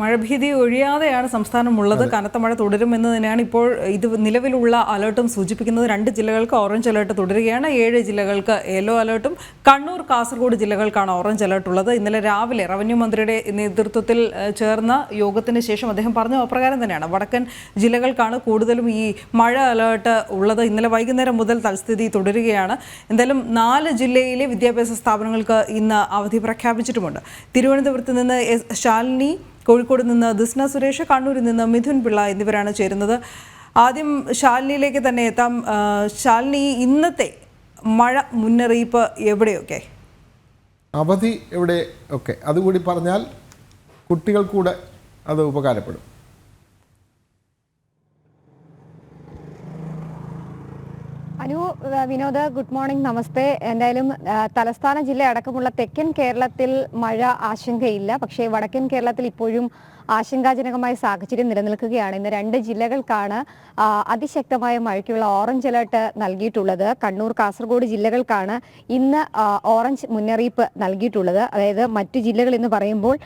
മഴഭീതി ഒഴിയാതെയാണ് സംസ്ഥാനമുള്ളത്. കനത്ത മഴ തുടരുമെന്ന് തന്നെയാണ് ഇപ്പോൾ ഇത് നിലവിലുള്ള അലേർട്ടും സൂചിപ്പിക്കുന്നത്. 2 ജില്ലകൾക്ക് ഓറഞ്ച് അലേർട്ട് തുടരുകയാണ്. 7 ജില്ലകൾക്ക് യെല്ലോ അലേർട്ടും കണ്ണൂർ, കാസർഗോഡ് ജില്ലകൾക്കാണ് ഓറഞ്ച് അലേർട്ട് ഉള്ളത്. ഇന്നലെ രാവിലെ റവന്യൂ മന്ത്രിയുടെ നേതൃത്വത്തിൽ ചേർന്ന യോഗത്തിന് ശേഷം അദ്ദേഹം പറഞ്ഞ അപ്രകാരം തന്നെയാണ് വടക്കൻ ജില്ലകൾക്കാണ് കൂടുതലും ഈ മഴ അലേർട്ട് ഉള്ളത്. ഇന്നലെ വൈകുന്നേരം മുതൽ തൽസ്ഥിതി തുടരുകയാണ്. എന്തായാലും 4 ജില്ലയിലെ വിദ്യാഭ്യാസ സ്ഥാപനങ്ങൾക്ക് ഇന്ന് അവധി പ്രഖ്യാപിച്ചിട്ടുമുണ്ട്. തിരുവനന്തപുരത്ത് നിന്ന് ശാലിനി, കോഴിക്കോട് നിന്ന് ദിസ്ന സുരേഷ്, കണ്ണൂരിൽ നിന്ന് മിഥുൻ പിള്ള എന്നിവരാണ് ചേരുന്നത്. ആദ്യം ശാലിനിയിലേക്ക് തന്നെ എത്താം. ശാലിനി, ഇന്നത്തെ മഴ മുന്നറിയിപ്പ് എവിടെയൊക്കെ? അവധി എവിടെ ഒക്കെ അതുകൂടി പറഞ്ഞാൽ കുട്ടികൾ കൂടെ അത് ഉപകാരപ്പെടും. അനു, വിനോദ്, ഗുഡ് മോർണിംഗ്, നമസ്തേ. എന്തായാലും തലസ്ഥാന ജില്ല അടക്കമുള്ള തെക്കൻ കേരളത്തിൽ മഴ ആശങ്കയില്ല. പക്ഷേ വടക്കൻ കേരളത്തിൽ ഇപ്പോഴും ആശങ്കാജനകമായ സാഹചര്യം നിലനിൽക്കുകയാണ്. ഇന്ന് 2 ജില്ലകൾക്കാണ് അതിശക്തമായ മഴയ്ക്കുള്ള ഓറഞ്ച് അലർട്ട് നൽകിയിട്ടുള്ളത്. കണ്ണൂർ, കാസർഗോഡ് ജില്ലകൾക്കാണ് ഇന്ന് ഓറഞ്ച് മുന്നറിയിപ്പ് നൽകിയിട്ടുള്ളത്. അതായത് മറ്റു ജില്ലകൾ എന്ന് പറയുമ്പോൾ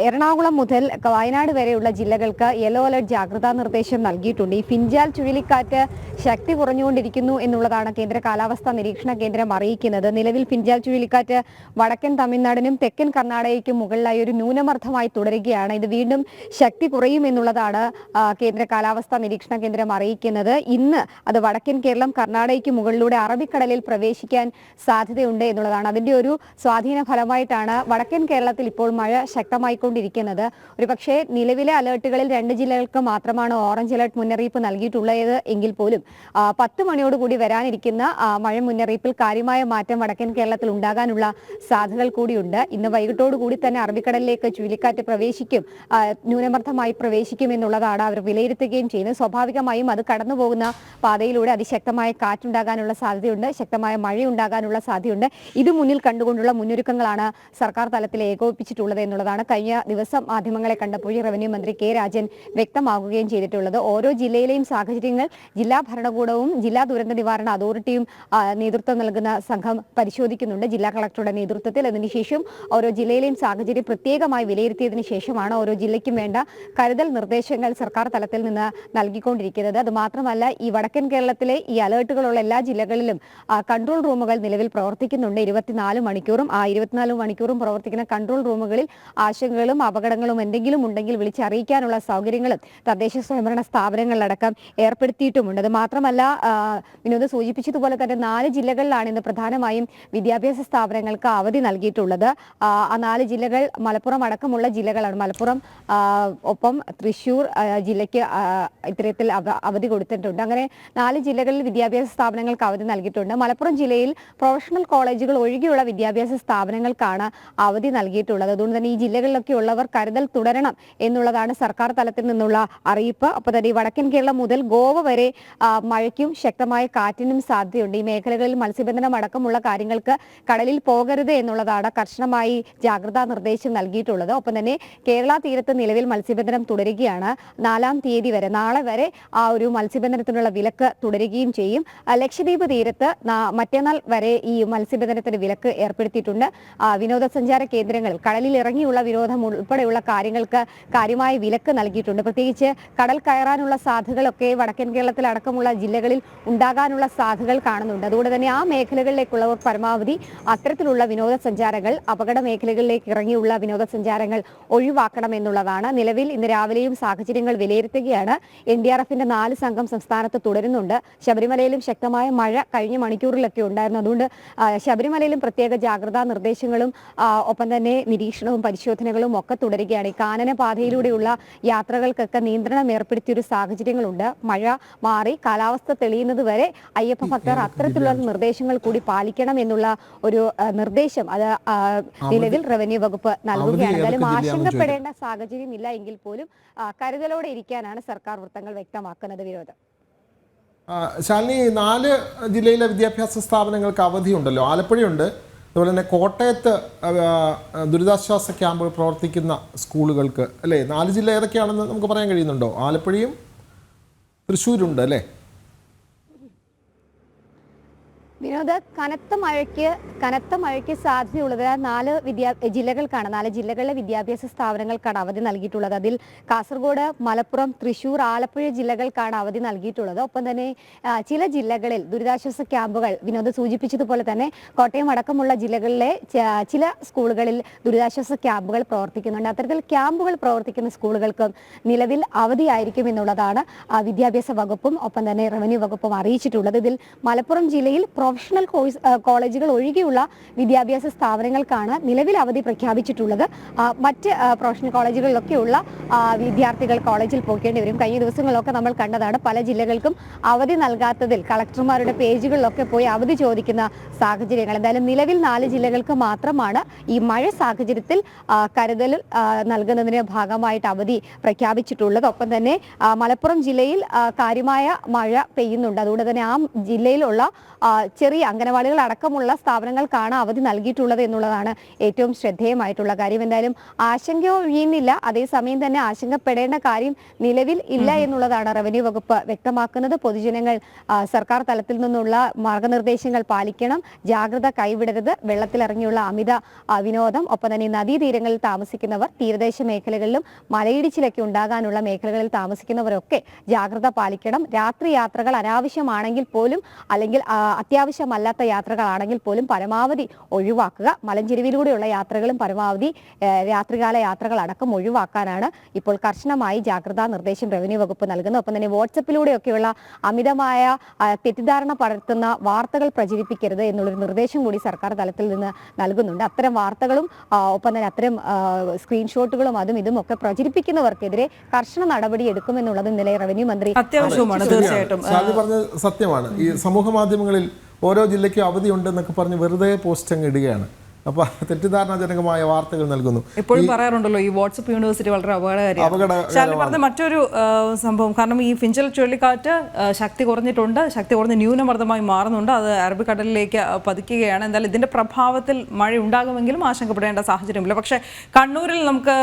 എറണാകുളം മുതൽ വയനാട് വരെയുള്ള ജില്ലകൾക്ക് യെല്ലോ അലർട്ട് ജാഗ്രതാ നിർദ്ദേശം നൽകിയിട്ടുണ്ട്. ഈ ഫിൻജാൽ ചുഴലിക്കാറ്റ് ശക്തി കുറഞ്ഞുകൊണ്ടിരിക്കുന്നു എന്നുള്ളതാണ് കേന്ദ്ര കാലാവസ്ഥാ നിരീക്ഷണ കേന്ദ്രം അറിയിക്കുന്നത്. നിലവിൽ ഫിൻജാൽ ചുഴലിക്കാറ്റ് വടക്കൻ തമിഴ്നാടിനും തെക്കൻ കർണാടകയ്ക്കും മുകളിലായി ഒരു ന്യൂനമർദ്ദമായി തുടരുകയാണ്. ഇത് വീണ്ടും ശക്തി കുറയും എന്നുള്ളതാണ് കേന്ദ്ര കാലാവസ്ഥാ നിരീക്ഷണ കേന്ദ്രം അറിയിക്കുന്നത്. ഇന്ന് അത് വടക്കൻ കേരളം, കർണാടകയ്ക്ക് മുകളിലൂടെ അറബിക്കടലിൽ പ്രവേശിക്കാൻ സാധ്യതയുണ്ട് എന്നുള്ളതാണ്. അതിന്റെ ഒരു സ്വാധീന ഫലമായിട്ടാണ് വടക്കൻ കേരളത്തിൽ ഇപ്പോൾ മഴ ശക്തമായിക്കൊണ്ടിരിക്കുന്നത്. ഒരുപക്ഷെ നിലവിലെ അലേർട്ടുകളിൽ 2 ജില്ലകൾക്ക് മാത്രമാണ് ഓറഞ്ച് അലേർട്ട് മുന്നറിയിപ്പ് നൽകിയിട്ടുള്ളത് എങ്കിൽ പോലും 10 മണിയോടുകൂടി വരാനിരിക്കുന്ന മഴ മുന്നറിയിപ്പിൽ കാര്യമായ മാറ്റം വടക്കൻ കേരളത്തിൽ ഉണ്ടാകാനുള്ള സാധ്യതകൾ കൂടിയുണ്ട്. ഇന്ന് വൈകിട്ടോടുകൂടി തന്നെ അറബിക്കടലിലേക്ക് ചുഴലിക്കാറ്റ് പ്രവേശിക്കും, ന്യൂനമർദ്ദമായി പ്രവേശിക്കും എന്നുള്ളതാണ് അവർ വിലയിരുത്തുകയും ചെയ്യുന്നത്. സ്വാഭാവികമായും അത് കടന്നുപോകുന്ന പാതയിലൂടെ അതിശക്തമായ കാറ്റുണ്ടാകാനുള്ള സാധ്യതയുണ്ട്, ശക്തമായ മഴയുണ്ടാകാനുള്ള സാധ്യതയുണ്ട്. ഇത് മുന്നിൽ കണ്ടുകൊണ്ടുള്ള മുന്നൊരുക്കങ്ങളാണ് സർക്കാർ തലത്തിൽ ഏകോപിപ്പിച്ചിട്ടുള്ളത് എന്നുള്ളതാണ് കഴിഞ്ഞ ദിവസം മാധ്യമങ്ങളെ കണ്ടപ്പോൾ റവന്യൂ മന്ത്രി കെ രാജൻ വ്യക്തമാക്കുകയും ചെയ്തിട്ടുള്ളത്. ഓരോ ജില്ലയിലെയും സാഹചര്യങ്ങൾ ജില്ലാ ഭരണകൂടവും ജില്ലാ ദുരന്ത നിവാരണ അതോറിറ്റിയും നേതൃത്വം നൽകുന്ന സംഘം പരിശോധിക്കുന്നുണ്ട് ജില്ലാ കളക്ടറുടെ നേതൃത്വത്തിൽ. അതിനുശേഷം ഓരോ ജില്ലയിലെയും സാഹചര്യം പ്രത്യേകമായി വിലയിരുത്തിയതിനു ശേഷമാണ് ഓരോ ജില്ലയ്ക്കും വേണ്ട കരുതൽ നിർദ്ദേശങ്ങൾ സർക്കാർ തലത്തിൽ നിന്ന് നൽകിക്കൊണ്ടിരിക്കുന്നത്. അത് മാത്രമല്ല, ഈ വടക്കൻ കേരളത്തിലെ ഈ അലേർട്ടുകളുള്ള എല്ലാ ജില്ലകളിലും കൺട്രോൾ റൂമുകൾ നിലവിൽ പ്രവർത്തിക്കുന്നുണ്ട് 24 മണിക്കൂറും. ആ 24 മണിക്കൂറും പ്രവർത്തിക്കുന്ന കൺട്രോൾ റൂമുകളിൽ ആശങ്കകളും അപകടങ്ങളും എന്തെങ്കിലും ഉണ്ടെങ്കിൽ വിളിച്ചറിയിക്കാനുള്ള സൗകര്യങ്ങളും തദ്ദേശ സ്വയംഭരണ സ്ഥാപനങ്ങളിലടക്കം ഏർപ്പെടുത്തിയിട്ടുമുണ്ട്. അത് മാത്രമല്ല, വിനോദ് സൂചിപ്പിച്ചതുപോലെ തന്നെ 4 ജില്ലകളിലാണ് ഇന്ന് പ്രധാനമായും വിദ്യാഭ്യാസ സ്ഥാപനങ്ങൾക്ക് അവധി നൽകിയിട്ടുള്ളത്. ആ 4 ജില്ലകൾ മലപ്പുറം അടക്കമുള്ള ജില്ലകളാണ്. മലപ്പുറം ഒപ്പം തൃശ്ശൂർ ജില്ലയ്ക്ക് ഇത്തരത്തിൽ അവധി കൊടുത്തിട്ടുണ്ട്. അങ്ങനെ 4 ജില്ലകളിൽ വിദ്യാഭ്യാസ സ്ഥാപനങ്ങൾക്ക് അവധി നൽകിയിട്ടുണ്ട്. മലപ്പുറം ജില്ലയിൽ പ്രൊഫഷണൽ കോളേജുകൾ ഒഴികെയുള്ള വിദ്യാഭ്യാസ സ്ഥാപനങ്ങൾക്കാണ് അവധി നൽകിയിട്ടുള്ളത്. അതുകൊണ്ട് തന്നെ ഈ ജില്ലകളിലൊക്കെ ഉള്ളവർ കരുതൽ തുടരണം എന്നുള്ളതാണ് സർക്കാർ തലത്തിൽ നിന്നുള്ള അറിയിപ്പ്. അപ്പോൾ തന്നെ വടക്കൻ കേരളം മുതൽ ഗോവ വരെ മഴയ്ക്കും ശക്തമായ കാറ്റിനും സാധ്യതയുണ്ട്. ഈ മേഖലകളിൽ മത്സ്യബന്ധനം അടക്കമുള്ള കാര്യങ്ങൾക്ക് കടലിൽ പോകരുത് എന്നുള്ളതാണ് കർശനമായി ജാഗ്രതാ നിർദ്ദേശം നൽകിയിട്ടുള്ളത്. ഒപ്പം തന്നെ കേരള തീരത്ത് നിലവിൽ മത്സ്യബന്ധനം തുടരുകയാണ്. 4-ാം തീയതി വരെ, നാളെ വരെ ആ ഒരു മത്സ്യബന്ധനത്തിനുള്ള വിലക്ക് തുടരുകയും ചെയ്യും. ലക്ഷദ്വീപ് തീരത്ത് മറ്റന്നാൾ വരെ ഈ മത്സ്യബന്ധനത്തിന് വിലക്ക് ഏർപ്പെടുത്തിയിട്ടുണ്ട്. വിനോദസഞ്ചാര കേന്ദ്രങ്ങളിൽ കടലിൽ ഇറങ്ങിയുള്ള വിരോധം ഉൾപ്പെടെയുള്ള കാര്യങ്ങൾക്ക് കാര്യമായ വിലക്ക് നൽകിയിട്ടുണ്ട്. പ്രത്യേകിച്ച് കടൽ കയറാനുള്ള സാധ്യതകളൊക്കെ വടക്കൻ കേരളത്തിൽ അടക്കമുള്ള ജില്ലകളിൽ ഉണ്ടാകാനുള്ള സാധ്യതകൾ കാണുന്നുണ്ട്. അതുകൊണ്ട് തന്നെ ആ മേഖലകളിലേക്കുള്ളവർ പരമാവധി അത്തരത്തിലുള്ള വിനോദസഞ്ചാരങ്ങൾ, അപകട മേഖലകളിലേക്ക് ഇറങ്ങിയുള്ള വിനോദസഞ്ചാരങ്ങൾ ഒഴിവാക്കണം എന്നുള്ളതാണ്. നിലവിൽ ഇന്ന് രാവിലെയും സാഹചര്യങ്ങൾ വിലയിരുത്തുകയാണ്. NDRFന്റെ 4 സംഘം സംസ്ഥാനത്ത് തുടരുന്നുണ്ട്. ശബരിമലയിലും ശക്തമായ മഴ കഴിഞ്ഞ മണിക്കൂറിലൊക്കെ ഉണ്ടായിരുന്നു. അതുകൊണ്ട് ശബരിമലയിലും പ്രത്യേക ജാഗ്രതാ നിർദ്ദേശങ്ങളും ഒപ്പം തന്നെ നിരീക്ഷണവും പരിശോധനകളും ഒക്കെ തുടരുകയാണ്. ഈ കാനന പാതയിലൂടെയുള്ള യാത്രകൾക്കൊക്കെ നിയന്ത്രണം ഏർപ്പെടുത്തിയൊരു സാഹചര്യങ്ങളുണ്ട്. മഴ മാറി കാലാവസ്ഥ തെളിയുന്നത് വരെ അയ്യപ്പ ഭക്തർ അത്തരത്തിലുള്ള നിർദ്ദേശങ്ങൾ കൂടി പാലിക്കണം എന്നുള്ള ഒരു നിർദ്ദേശം അത് നിലവിൽ റവന്യൂ വകുപ്പ് നൽകുകയാണ്. എന്തായാലും ആശങ്കപ്പെടേണ്ട സാഹചര്യം ഇല്ല എങ്കിൽ പോലും കരുതലോടെ ഇരിക്കാനാണ് സർക്കാർ വൃത്തങ്ങൾ വ്യക്തമാക്കുന്നത്. വിരോധം ശാലിനി, 4 ജില്ലയിലെ വിദ്യാഭ്യാസ സ്ഥാപനങ്ങൾക്ക് അവധിയുണ്ടല്ലോ. ആലപ്പുഴയുണ്ട്, അതുപോലെ തന്നെ കോട്ടയത്ത് ദുരിതാശ്വാസ ക്യാമ്പുകൾ പ്രവർത്തിക്കുന്ന സ്കൂളുകൾക്ക് അല്ലേ? 4 ജില്ല ഏതൊക്കെയാണെന്ന് നമുക്ക് പറയാൻ കഴിയുന്നുണ്ടോ? ആലപ്പുഴയും തൃശ്ശൂരുണ്ട് അല്ലേ? വിനോദ്, കനത്ത മഴയ്ക്ക് സാധ്യതയുള്ളത് 4 ജില്ലകളിലെ വിദ്യാഭ്യാസ സ്ഥാപനങ്ങൾക്കാണ് അവധി നൽകിയിട്ടുള്ളത്. അതിൽ കാസർഗോഡ്, മലപ്പുറം, തൃശൂർ, ആലപ്പുഴ ജില്ലകൾക്കാണ് അവധി നൽകിയിട്ടുള്ളത്. ഒപ്പം തന്നെ ചില ജില്ലകളിൽ ദുരിതാശ്വാസ ക്യാമ്പുകൾ, വിനോദ് സൂചിപ്പിച്ചതുപോലെ തന്നെ കോട്ടയം അടക്കമുള്ള ജില്ലകളിലെ ചില സ്കൂളുകളിൽ ദുരിതാശ്വാസ ക്യാമ്പുകൾ പ്രവർത്തിക്കുന്നുണ്ട്. അത്തരത്തിൽ ക്യാമ്പുകൾ പ്രവർത്തിക്കുന്ന സ്കൂളുകൾക്ക് നിലവിൽ അവധിയായിരിക്കും എന്നുള്ളതാണ് വിദ്യാഭ്യാസ വകുപ്പും ഒപ്പം തന്നെ റവന്യൂ വകുപ്പും അറിയിച്ചിട്ടുള്ളത്. ഇതിൽ മലപ്പുറം ജില്ലയിൽ പ്രൊഫഷണൽ കോളേജുകൾ ഒഴികെയുള്ള വിദ്യാഭ്യാസ സ്ഥാപനങ്ങൾക്കാണ് നിലവിൽ അവധി പ്രഖ്യാപിച്ചിട്ടുള്ളത്. മറ്റ് പ്രൊഫഷണൽ കോളേജുകളിലൊക്കെയുള്ള വിദ്യാർത്ഥികൾ കോളേജിൽ പോകേണ്ടി വരും. കഴിഞ്ഞ ദിവസങ്ങളിലൊക്കെ നമ്മൾ കണ്ടതാണ് പല ജില്ലകൾക്കും അവധി നൽകാത്തതിൽ കളക്ടർമാരുടെ പേജുകളിലൊക്കെ പോയി അവധി ചോദിക്കുന്ന സാഹചര്യങ്ങൾ. എന്തായാലും നിലവിൽ 4 ജില്ലകൾക്ക് മാത്രമാണ് ഈ മഴ സാഹചര്യത്തിൽ കരുതൽ നൽകുന്നതിന് ഭാഗമായിട്ട് അവധി പ്രഖ്യാപിച്ചിട്ടുള്ളത്. ഒപ്പം തന്നെ മലപ്പുറം ജില്ലയിൽ കാര്യമായ മഴ പെയ്യുന്നുണ്ട്. അതുകൊണ്ട് തന്നെ ആ ജില്ലയിലുള്ള ചെറിയ അംഗനവാടികൾ അടക്കമുള്ള സ്ഥാപനങ്ങൾക്കാണ് അവധി നൽകിയിട്ടുള്ളത് എന്നുള്ളതാണ് ഏറ്റവും ശ്രദ്ധേയമായിട്ടുള്ള കാര്യം. എന്തായാലും ആശങ്ക ഒഴിയുന്നില്ല, അതേസമയം തന്നെ ആശങ്കപ്പെടേണ്ട കാര്യം നിലവിൽ ഇല്ല എന്നുള്ളതാണ് റവന്യൂ വകുപ്പ് വ്യക്തമാക്കുന്നത്. പൊതുജനങ്ങൾ സർക്കാർ തലത്തിൽ നിന്നുള്ള മാർഗനിർദ്ദേശങ്ങൾ പാലിക്കണം, ജാഗ്രത കൈവിടരുത്, വെള്ളത്തിലിറങ്ങിയുള്ള അമിത വിനോദം, ഒപ്പം തന്നെ നദീതീരങ്ങളിൽ താമസിക്കുന്നവർ, തീരദേശ മേഖലകളിലും മലയിടിച്ചിലൊക്കെ ഉണ്ടാകാനുള്ള മേഖലകളിൽ താമസിക്കുന്നവരൊക്കെ ജാഗ്രത പാലിക്കണം. രാത്രി യാത്രകൾ അനാവശ്യമാണെങ്കിൽ പോലും അല്ലെങ്കിൽ അത്യാവശ്യമല്ലാത്ത യാത്രകളാണെങ്കിൽ പോലും പരമാവധി ഒഴിവാക്കുക. മലഞ്ചെരുവിലൂടെയുള്ള യാത്രകളും പരമാവധി രാത്രികാല യാത്രകൾ അടക്കം ഒഴിവാക്കാനാണ് ഇപ്പോൾ കർശനമായി ജാഗ്രതാ നിർദ്ദേശം റവന്യൂ വകുപ്പ് നൽകുന്നത്. ഒപ്പം തന്നെ വാട്സപ്പിലൂടെയൊക്കെയുള്ള അമിതമായ തെറ്റിദ്ധാരണ പടർത്തുന്ന വാർത്തകൾ പ്രചരിപ്പിക്കരുത് എന്നുള്ളൊരു നിർദ്ദേശം കൂടി സർക്കാർ തലത്തിൽ നിന്ന് നൽകുന്നുണ്ട്. അത്തരം വാർത്തകളും ഒപ്പം തന്നെ അത്തരം സ്ക്രീൻഷോട്ടുകളും അതും ഇതും ഒക്കെ പ്രചരിപ്പിക്കുന്നവർക്കെതിരെ കർശന നടപടി എടുക്കുമെന്നുള്ളത് ഇന്നലെ റവന്യൂ മന്ത്രി അത്യാവശ്യമാണ്. തീർച്ചയായിട്ടും പറഞ്ഞത് സത്യമാണ്. ഈ സമൂഹ മാധ്യമങ്ങളിൽ ഓരോ ജില്ലയ്ക്കും അവധി ഉണ്ടെന്നൊക്കെ പറഞ്ഞ് വെറുതെ പോസ്റ്റ് അങ്ങ് ഇടുകയാണ്. അപ്പോൾ തെറ്റിദ്ധാരണാജനകമായ വാർത്തകൾ നൽകുന്നു. എപ്പോഴും പറയാറുണ്ടല്ലോ ഈ വാട്സപ്പ് യൂണിവേഴ്സിറ്റി വളരെ അപകടകാരിയാണ്. പറഞ്ഞ മറ്റൊരു സംഭവം, കാരണം ഈ ഫിഞ്ചൽ ചുഴലിക്കാറ്റ് ശക്തി കുറഞ്ഞിട്ടുണ്ട്, ശക്തി കുറഞ്ഞ് ന്യൂനമർദ്ദമായി മാറുന്നുണ്ട്, അത് അറബിക്കടലിലേക്ക് പതിക്കുകയാണ്. എന്തായാലും ഇതിന്റെ പ്രഭാവത്തിൽ മഴ ഉണ്ടാകുമെങ്കിലും ആശങ്കപ്പെടേണ്ട സാഹചര്യമില്ല. പക്ഷേ കണ്ണൂരിൽ നമുക്ക്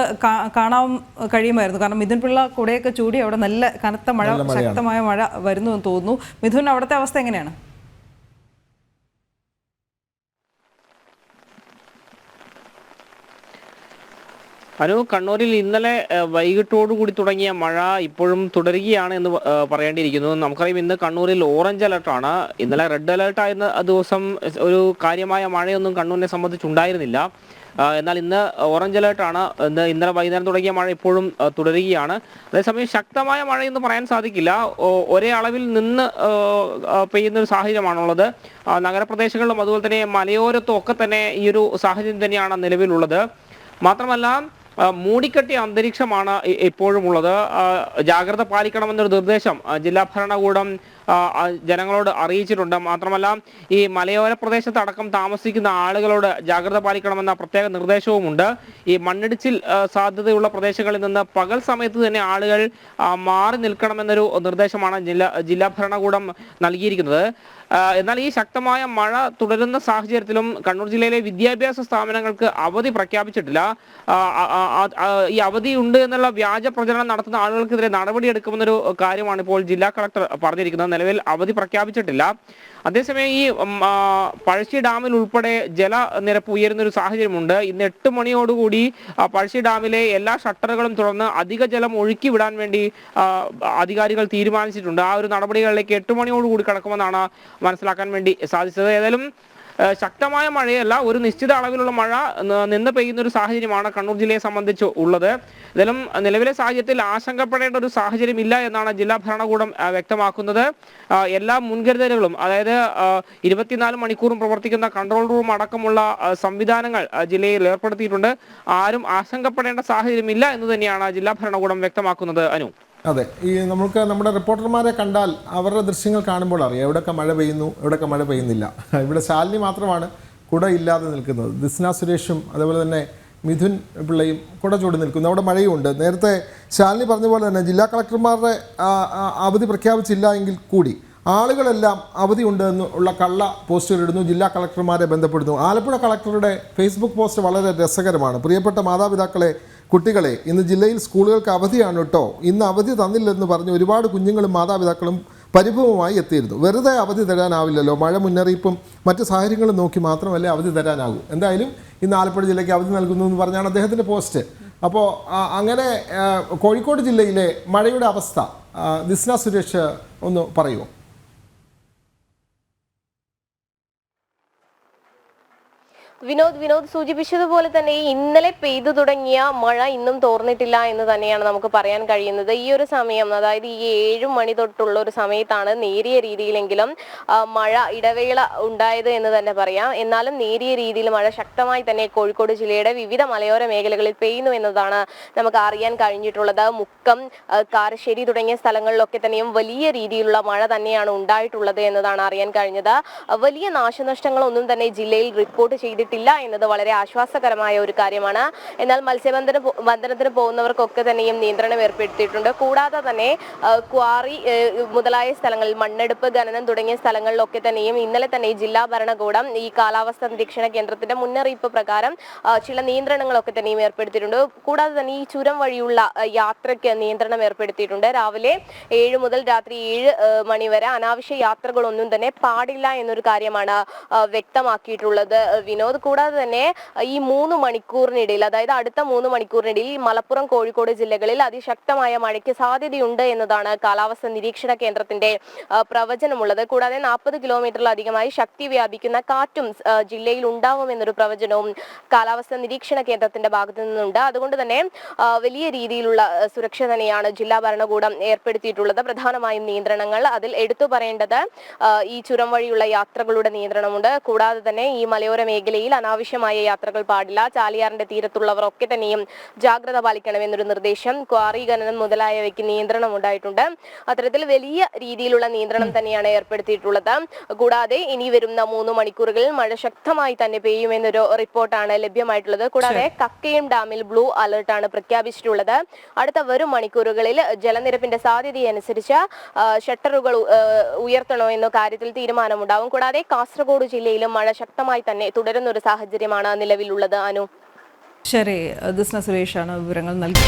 കാണാൻ കഴിയുമായിരുന്നു, കാരണം മിഥുൻ പിള്ള കുടയൊക്കെ ചൂടി അവിടെ നല്ല കനത്ത മഴ, ശക്തമായ മഴ വരുന്നു എന്ന് തോന്നുന്നു. മിഥുൻ, അവിടുത്തെ അവസ്ഥ എങ്ങനെയാണ്? കണ്ണൂരിൽ ഇന്നലെ വൈകിട്ടോടുകൂടി തുടങ്ങിയ മഴ ഇപ്പോഴും തുടരുകയാണ് എന്ന് പറയേണ്ടിയിരിക്കുന്നു. നമുക്കറിയാം ഇന്ന് കണ്ണൂരിൽ ഓറഞ്ച് അലർട്ടാണ്. ഇന്നലെ റെഡ് അലർട്ടായിരുന്ന ദിവസം ഒരു കാര്യമായ മഴയൊന്നും കണ്ണൂരിനെ സംബന്ധിച്ചുണ്ടായിരുന്നില്ല. എന്നാൽ ഇന്ന് ഓറഞ്ച് അലേർട്ടാണ്. ഇന്നലെ വൈകുന്നേരം തുടങ്ങിയ മഴ ഇപ്പോഴും തുടരുകയാണ്. അതേസമയം ശക്തമായ മഴയെന്ന് പറയാൻ സാധിക്കില്ല. ഒരേ അളവിൽ നിന്ന് പെയ്യുന്ന ഒരു സാഹചര്യമാണുള്ളത്. നഗരപ്രദേശങ്ങളിലും അതുപോലെ തന്നെ മലയോരത്തും ഒക്കെ തന്നെ ഈ ഒരു സാഹചര്യം തന്നെയാണ് നിലവിലുള്ളത്. മാത്രമല്ല മൂടിക്കെട്ടിയ അന്തരീക്ഷമാണ് ഇപ്പോഴും ഉള്ളത്. ജാഗ്രത പാലിക്കണമെന്നൊരു നിർദ്ദേശം ജില്ലാ ഭരണകൂടം ജനങ്ങളോട് അറിയിച്ചിട്ടുണ്ട്. മാത്രമല്ല ഈ മലയോര പ്രദേശത്തടക്കം താമസിക്കുന്ന ആളുകളോട് ജാഗ്രത പാലിക്കണമെന്ന പ്രത്യേക നിർദ്ദേശവുമുണ്ട്. ഈ മണ്ണിടിച്ചിൽ സാധ്യതയുള്ള പ്രദേശങ്ങളിൽ നിന്ന് പകൽ സമയത്ത് തന്നെ ആളുകൾ മാറി നിൽക്കണമെന്നൊരു നിർദ്ദേശമാണ് ജില്ലാ ഭരണകൂടം നൽകിയിരിക്കുന്നത്. എന്നാൽ ഈ ശക്തമായ മഴ തുടരുന്ന സാഹചര്യത്തിലും കണ്ണൂർ ജില്ലയിലെ വിദ്യാഭ്യാസ സ്ഥാപനങ്ങൾക്ക് അവധി പ്രഖ്യാപിച്ചിട്ടില്ല. ഈ അവധി ഉണ്ട് എന്നുള്ള വ്യാജ പ്രചരണം നടത്തുന്ന ആളുകൾക്കെതിരെ നടപടിയെടുക്കുമെന്നൊരു കാര്യമാണ് ഇപ്പോൾ ജില്ലാ കളക്ടർ പറഞ്ഞിരിക്കുന്നത്. നിലവിൽ അവധി പ്രഖ്യാപിച്ചിട്ടില്ല. അതേസമയം ഈ പഴശ്ശി ഡാമിൽ ഉൾപ്പെടെ ജലനിരപ്പ് ഉയരുന്നൊരു സാഹചര്യമുണ്ട്. ഇന്ന് 8 മണിയോടുകൂടി പഴശ്ശി ഡാമിലെ എല്ലാ ഷട്ടറുകളും തുറന്ന് അധിക ജലം ഒഴുക്കി വിടാൻ വേണ്ടി അധികാരികൾ തീരുമാനിച്ചിട്ടുണ്ട്. ആ ഒരു നടപടികളിലേക്ക് 8 മണിയോടുകൂടി കടക്കുമെന്നാണ് മനസ്സിലാക്കാൻ വേണ്ടി സാധിച്ചത്. ഏതായാലും ശക്തമായ മഴയല്ല, ഒരു നിശ്ചിത അളവിലുള്ള മഴ നിന്ന് പെയ്യുന്ന ഒരു സാഹചര്യമാണ് കണ്ണൂർ ജില്ലയെ സംബന്ധിച്ച് ഉള്ളത്. ഇതിലും നിലവിലെ സാഹചര്യത്തിൽ ആശങ്കപ്പെടേണ്ട ഒരു സാഹചര്യം ഇല്ല എന്നാണ് ജില്ലാ ഭരണകൂടം വ്യക്തമാക്കുന്നത്. എല്ലാ മുൻകരുതലുകളും, അതായത് 24 മണിക്കൂറും പ്രവർത്തിക്കുന്ന കൺട്രോൾ റൂം അടക്കമുള്ള സംവിധാനങ്ങൾ ജില്ലയിൽ ഏർപ്പെടുത്തിയിട്ടുണ്ട്. ആരും ആശങ്കപ്പെടേണ്ട സാഹചര്യമില്ല എന്ന് തന്നെയാണ് ജില്ലാ ഭരണകൂടം വ്യക്തമാക്കുന്നത്. അനു, അതെ, ഈ നമുക്ക് നമ്മുടെ റിപ്പോർട്ടർമാരെ കണ്ടാൽ അവരുടെ ദൃശ്യങ്ങൾ കാണുമ്പോൾ അറിയാം എവിടെയൊക്കെ മഴ പെയ്യുന്നു, എവിടെയൊക്കെ മഴ പെയ്യുന്നില്ല. ഇവിടെ ശാലിനി മാത്രമാണ് കുട ഇല്ലാതെ നിൽക്കുന്നത്. ദിസ്ന സുരേഷും അതുപോലെ തന്നെ മിഥുൻ പിള്ളയും കുട ചൂടി നിൽക്കുന്നു. അവിടെ മഴയുണ്ട്. നേരത്തെ ശാലിനി പറഞ്ഞ പോലെ തന്നെ ജില്ലാ കളക്ടർമാരുടെ അവധി പ്രഖ്യാപിച്ചില്ല എങ്കിൽ കൂടി ആളുകളെല്ലാം അവധിയുണ്ട് എന്നുള്ള കള്ള പോസ്റ്റുകൾ ഇടുന്നു, ജില്ലാ കളക്ടർമാരെ ബന്ധപ്പെടുന്നു. ആലപ്പുഴ കളക്ടറുടെ ഫേസ്ബുക്ക് പോസ്റ്റ് വളരെ രസകരമാണ്. പ്രിയപ്പെട്ട മാതാപിതാക്കളെ, കുട്ടികളെ, ഇന്ന് ജില്ലയിൽ സ്കൂളുകൾക്ക് അവധിയാണ് കേട്ടോ, ഇന്ന് അവധി തന്നില്ലെന്ന് പറഞ്ഞ് ഒരുപാട് കുഞ്ഞുങ്ങളും മാതാപിതാക്കളും പരിഭവമായി എത്തിയിരുന്നു. വെറുതെ അവധി തരാനാവില്ലല്ലോ, മഴ മുന്നറിയിപ്പും മറ്റ് സാഹചര്യങ്ങളും നോക്കി മാത്രമല്ലേ അവധി തരാനാകൂ. എന്തായാലും ഇന്ന് ആലപ്പുഴ ജില്ലയ്ക്ക് അവധി നൽകുന്നു എന്ന് പറഞ്ഞാണ് അദ്ദേഹത്തിൻ്റെ പോസ്റ്റ്. അപ്പോൾ അങ്ങനെ കോഴിക്കോട് ജില്ലയിലെ മഴയുടെ അവസ്ഥ ദിസ്ന സുരേഷ് ഒന്ന് പറയുമോ? വിനോദ് സൂചിപ്പിച്ചതുപോലെ തന്നെ ഇന്നലെ പെയ്തു തുടങ്ങിയ മഴ ഇന്നും തോർന്നിട്ടില്ല എന്ന് തന്നെയാണ് നമുക്ക് പറയാൻ കഴിയുന്നത്. ഈ ഒരു സമയം, അതായത് ഈ 7 മണി തൊട്ടുള്ള ഒരു സമയത്താണ് നേരിയ രീതിയിലെങ്കിലും മഴ ഇടവേള ഉണ്ടായത് എന്ന് തന്നെ പറയാം. എന്നാലും നേരിയ രീതിയിൽ മഴ ശക്തമായി തന്നെ കോഴിക്കോട് ജില്ലയുടെ വിവിധ മലയോര മേഖലകളിൽ പെയ്യുന്നു എന്നതാണ് നമുക്ക് അറിയാൻ കഴിഞ്ഞിട്ടുള്ളത്. മുക്കം, കാരശ്ശേരി തുടങ്ങിയ സ്ഥലങ്ങളിലൊക്കെ തന്നെയും വലിയ രീതിയിലുള്ള മഴ തന്നെയാണ് ഉണ്ടായിട്ടുള്ളത് എന്നതാണ് അറിയാൻ കഴിഞ്ഞത്. വലിയ നാശനഷ്ടങ്ങളൊന്നും തന്നെ ജില്ലയിൽ റിപ്പോർട്ട് ചെയ്തിട്ടില്ല എന്നത് വളരെ ആശ്വാസകരമായ ഒരു കാര്യമാണ്. എന്നാൽ മത്സ്യബന്ധനത്തിന് പോകുന്നവർക്കൊക്കെ തന്നെയും നിയന്ത്രണം ഏർപ്പെടുത്തിയിട്ടുണ്ട്. കൂടാതെ തന്നെ ക്വാറി മുതലായ സ്ഥലങ്ങളിൽ മണ്ണെടുപ്പ്, ഖനനം തുടങ്ങിയ സ്ഥലങ്ങളിലൊക്കെ തന്നെയും ഇന്നലെ തന്നെ ജില്ലാ ഭരണകൂടം ഈ കാലാവസ്ഥാ നിരീക്ഷണ കേന്ദ്രത്തിന്റെ മുന്നറിയിപ്പ് പ്രകാരം ചില നിയന്ത്രണങ്ങളൊക്കെ തന്നെയും ഏർപ്പെടുത്തിയിട്ടുണ്ട്. കൂടാതെ തന്നെ ഈ ചുരം വഴിയുള്ള യാത്രയ്ക്ക് നിയന്ത്രണം ഏർപ്പെടുത്തിയിട്ടുണ്ട്. രാവിലെ 7 മുതൽ രാത്രി 7 മണി വരെ അനാവശ്യ യാത്രകളൊന്നും തന്നെ പാടില്ല എന്നൊരു കാര്യമാണ് വ്യക്തമാക്കിയിട്ടുള്ളത് വിനോദ്. കൂടാതെ തന്നെ ഈ 3 മണിക്കൂറിനിടയിൽ, അതായത് അടുത്ത 3 മണിക്കൂറിനിടയിൽ മലപ്പുറം, കോഴിക്കോട് ജില്ലകളിൽ അതിശക്തമായ മഴയ്ക്ക് സാധ്യതയുണ്ട് എന്നതാണ് കാലാവസ്ഥാ നിരീക്ഷണ കേന്ദ്രത്തിന്റെ പ്രവചനമുള്ളത്. കൂടാതെ 40 കിലോമീറ്ററിലധികമായി ശക്തി വ്യാപിക്കുന്ന കാറ്റും ജില്ലയിൽ ഉണ്ടാവുമെന്നൊരു പ്രവചനവും കാലാവസ്ഥാ നിരീക്ഷണ കേന്ദ്രത്തിന്റെ ഭാഗത്തു നിന്നുണ്ട്. അതുകൊണ്ട് തന്നെ വലിയ രീതിയിലുള്ള സുരക്ഷ തന്നെയാണ് ജില്ലാ ഭരണകൂടം ഏർപ്പെടുത്തിയിട്ടുള്ളത്. പ്രധാനമായും നിയന്ത്രണങ്ങൾ അതിൽ എടുത്തു പറയേണ്ടത് ഈ ചുരം വഴിയുള്ള യാത്രകളുടെ നിയന്ത്രണമുണ്ട്. കൂടാതെ തന്നെ ഈ മലയോര മേഖലയിൽ അനാവശ്യമായ യാത്രകൾ പാടില്ല. ചാലിയാറിന്റെ തീരത്തുള്ളവർ ഒക്കെ തന്നെയും ജാഗ്രത പാലിക്കണമെന്നൊരു നിർദ്ദേശം. ക്വാറി, ഖനനം മുതലായവയ്ക്ക് നിയന്ത്രണം ഉണ്ടായിട്ടുണ്ട്. അത്തരത്തിൽ വലിയ രീതിയിലുള്ള നിയന്ത്രണം തന്നെയാണ് ഏർപ്പെടുത്തിയിട്ടുള്ളത്. കൂടാതെ ഇനി വരുന്ന 3 മണിക്കൂറുകളിൽ മഴ ശക്തമായി തന്നെ പെയ്യുമെന്നൊരു റിപ്പോർട്ടാണ് ലഭ്യമായിട്ടുള്ളത്. കൂടാതെ കക്കയം ഡാമിൽ ബ്ലൂ അലർട്ടാണ് പ്രഖ്യാപിച്ചിട്ടുള്ളത്. അടുത്ത വരും മണിക്കൂറുകളിൽ ജലനിരപ്പിന്റെ സാധ്യതയനുസരിച്ച് ഷട്ടറുകൾ ഉയർത്തണോ എന്ന കാര്യത്തിൽ തീരുമാനമുണ്ടാവും. കൂടാതെ കാസർഗോഡ് ജില്ലയിലും മഴ ശക്തമായി തന്നെ തുടരുന്ന ഒരു സാഹചര്യമാണ് നിലവിലുള്ളത്. അനു, ശരി, ദിസ്ന സുരേഷാണ് വിവരങ്ങൾ നൽകി.